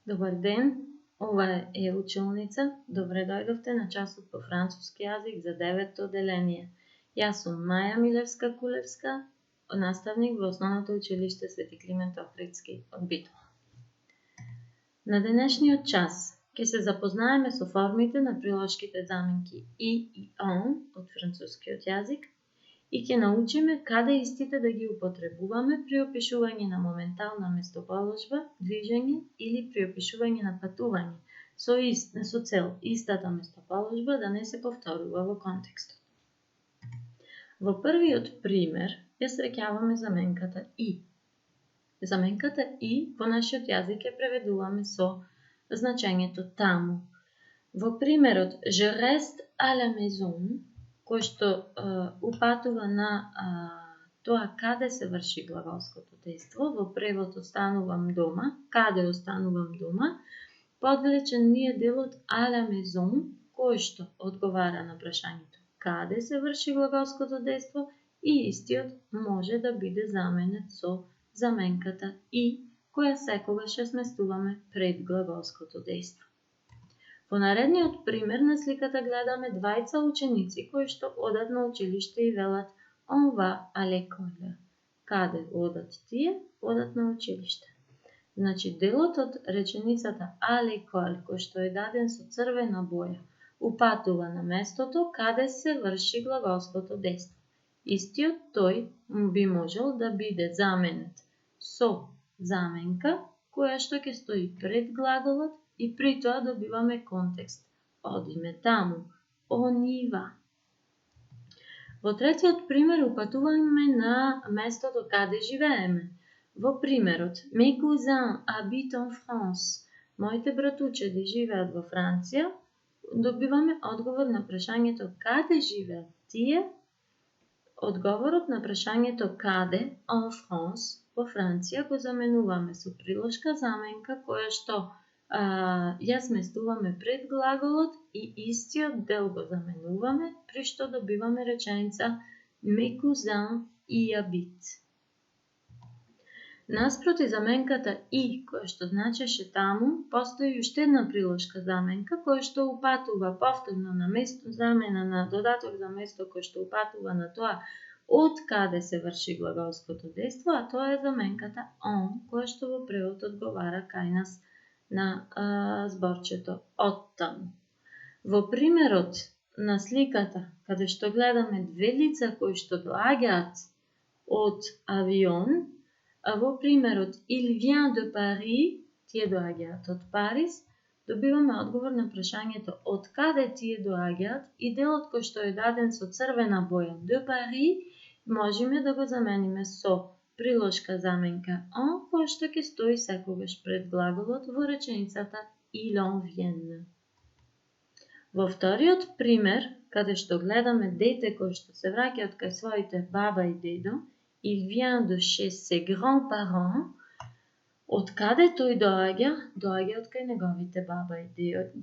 Добар ден, ова е училница. Добре дојдовте на часот по француски јазик за 9-то одделение. Јас сум Маја Милевска-Кулевска, наставник во Основното училиште Свети Климент Охридски од Битола. На денешниот час ќе се запознаеме со формите на приложките заменки и он од францускиот јазик и ќе научиме каде истите да ги употребуваме при опишување на моментална местоположба, движење или при опишување на патување со цел истата местоположба да не се повторува во контекстот. Во првиот пример ја среќаваме заменката и. Заменката и во нашиот јазик ја преведуваме со значењето таму. Во примерот Je reste à la maison, кој што упатува на тоа каде се врши глаголското дејство, во превод останувам дома, каде останувам дома, подвлечен ни е делот à la maison, кој што одговара на прашањето каде се врши глаголското дејство и истиот може да биде заменет со заменката и, која секогаш ја сместуваме пред глаголското дејство. Во наредниот пример на сликата гледаме двајца ученици кои што одат на училиште и велат On va à l'école. Каде одат тие? Одат на училиште. Значи, делот од реченицата à l'école, кој што е даден со црвена боја, упатува на местото каде се врши глаголското дејство. Истиот тој би можел да биде заменет со заменка, која што ќе стои пред глаголот и при тоа добиваме контекст. Одиме таму. On y va. Во третиот пример упатуваме на местото каде живееме. Во примерот Mes cousins habitent en France. Моите братучеди живеат во Франција. Добиваме одговор на прашањето каде живеат тие. Одговорот на прашањето каде en France во Франција го заменуваме со приложка заменка која што ја сместуваме пред глаголот и истиот дел го заменуваме, при што добиваме реченица Mes cousins y habitent. Наспроти заменката и, која што значеше таму, постои уште една приложка заменка, која што упатува повторно на место, замена на додаток за место кој што упатува на тоа од каде се врши глаголското дејство, а тоа е заменката on, која што во превод одговара кај нас на зборчето од таму. Во примерот на сликата, каде што гледаме две лица кои што доаѓаат од авион, во примерот Il vient de Paris, тие доаѓаат од Париз, добиваме одговор на прашањето од каде тие доаѓаат и делот кој што е даден со црвена боја de Paris, можеме да го замениме со приложка заменка en, која што ќе стои секогаш пред глаголот во реченицата Il en vient. Во вториот пример, каде што гледаме дете кој што се враќа од кај своите баба и дедо, Il vient de chez ses grands-parents. Од каде тој доаѓа? Доаѓа од кај неговите баба и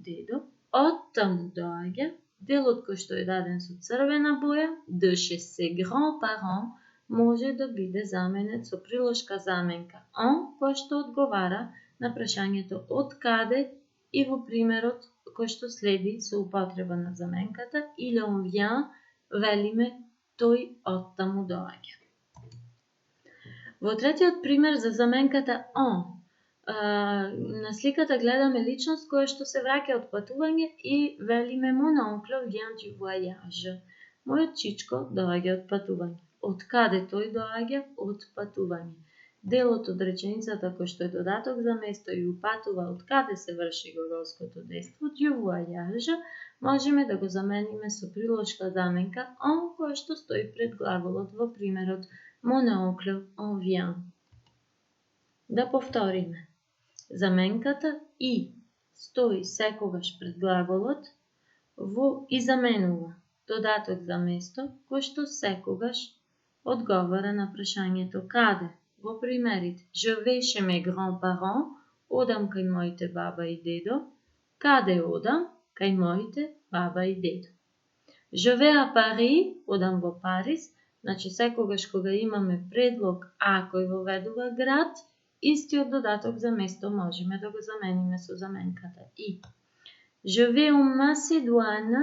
дедо. Од таму доаѓа. Делот кој што е даден со црвена боја, de chez ses grands-parents, може да биде заменет со приложка заменка en, која што одговара на прашањето од каде и во примерот кој што следи со употреба на заменката Il en vient, велиме тој од таму доаѓа. Во третиот пример за заменката en, на сликата гледаме личност која што се враќа од патување и велиме Mon oncle vient du voyage. Мојот чичко доаѓа од патување. Од каде тој доаѓа? Од патување. Делот од реченицата кој што е додаток за место и упатува од каде се врши глаголското дејство, du voyage, можеме да го замениме со приложка заменка en, која што стои пред глаголот во примерот Mon oncle en vient. Да повториме. Заменката и стои секогаш пред глаголот и заменува додаток за место кој што секогаш одговара на прашањето каде. Во примерите Je vais chez mes grands-parents, одам кај моите баба и дедо. Каде одам? Кај моите баба и дедо. Je vais à Paris, одам во Париз. Значи секогаш кога имаме предлог а кој воведува град истиот додаток за место можеме да го замениме со заменката и. Je vais en Macédoine,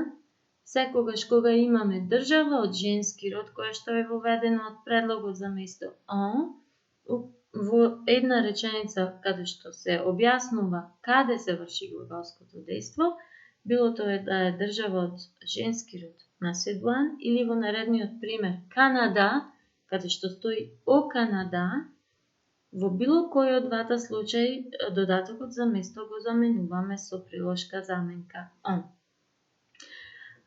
секогаш кога имаме држава од женски род, која што е воведена од предлогот за место en, во една реченица каде што се објаснува каде се врши глаголското дејство, било тоа да е држава од женски род Macédoine или во наредниот пример Канада, каде што стои о Канада, во било кој од двата случаи додатокот за место го заменуваме со приложка заменка en.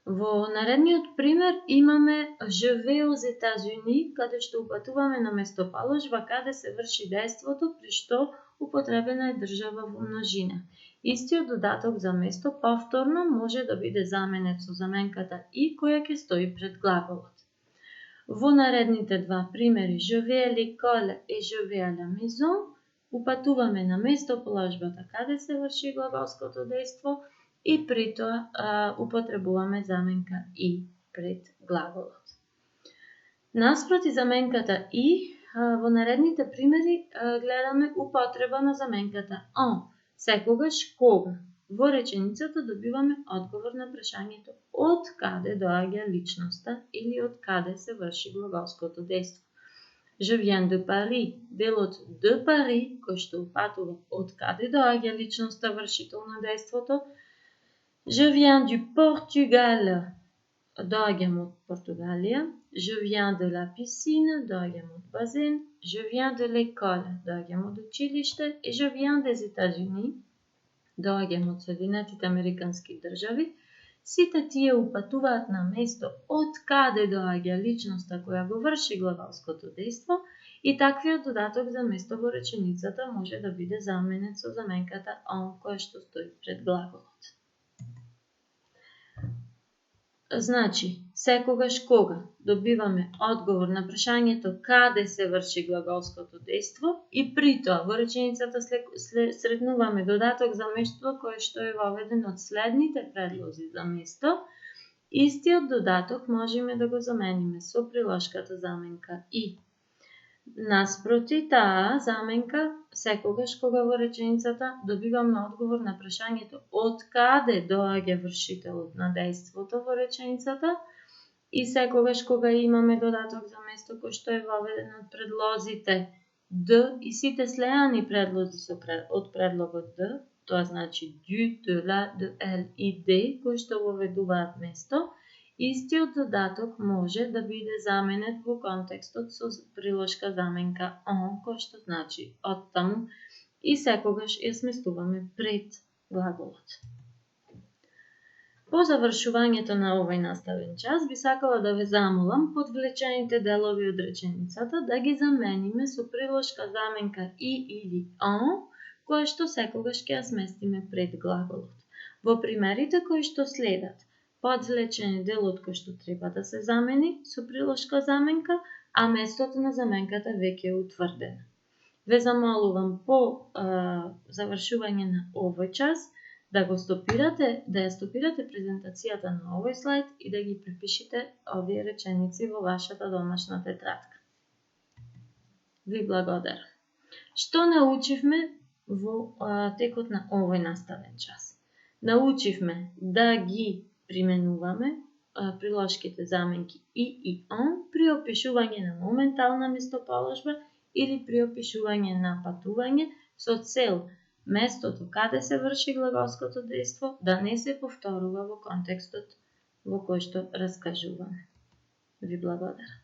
Во наредниот пример имаме Je vais aux États-Unis, каде што упатуваме на местоположба каде се врши дејството при што употребена е држава во множина. Истиот додаток за место повторно може да биде заменет со заменката и која ќе стои пред глаголот. Во наредните два примери Je vais à l'école et je vais à la maison упатуваме на местоположбата каде се врши глаголското дејство и при тоа употребуваме заменка и пред глаголот. Наспроти заменката и, во наредните примери гледаме употреба на заменката en, секогаш кога. Во реченицата добиваме одговор на прашањето од каде доаѓа личноста или од каде се врши глаголското дејство. Je viens de Paris, делот de Paris, кој што упатува од каде доаѓа личноста вршител на дејството. Je viens du Portugal, доаѓам од Португалија. Je viens de la piscine, доаѓам од базен. Je viens de l'école, доаѓам од училиште. И je viens des États-Unis, доаѓам од Соединетите Американски држави. Сите тие упатуваат на место од каде доаѓа личноста која го врши глаголското дејство и таквиот додаток за место во реченицата може да биде заменет со заменката en која што стои пред глаголот. Значи, секогаш кога добиваме одговор на прашањето каде се врши глаголското дејство и при тоа во реченицата сретнуваме додаток за место кој што е воведен од следните предлози за место, истиот додаток можеме да го замениме со приложката заменка и. Наспроти таа заменка, секогаш кога во реченицата добиваме одговор на прашањето од каде доаѓа вршителот на дејството во реченицата и секогаш кога имаме додаток за место кој што е воведен од предлозите d и сите слеани предлози од предлогот d, тоа значи du, de la, de elle и de, кои што воведуваат место, истиот додаток може да биде заменет во контекстот со приложка заменка en, кој што значи оттаму и секогаш ја сместуваме пред глаголот. По завршувањето на овој наставен час би сакала да ве замолам подвлечените делови од реченицата да ги замениме со приложка заменка и или en, која што секогаш ќе ја сместиме пред глаголот. Во примерите кои што следат, подвлечен е делот кој што треба да се замени со приложка заменка, а местото на заменката веќе е утврдено. Ве замолувам по завршување на овој час да го стопирате, да ја стопирате презентацијата на овој слайд и да ги препишите овие реченици во вашата домашна тетрадка. Ви благодарам. Што научивме во текот на овој наставен час? Научивме да ги применуваме приложките заменки и en при опишување на моментална местоположба или при опишување на патување со цел местото каде се врши глаголското дејство да не се повторува во контекстот во кој што раскажуваме. Ви благодарам.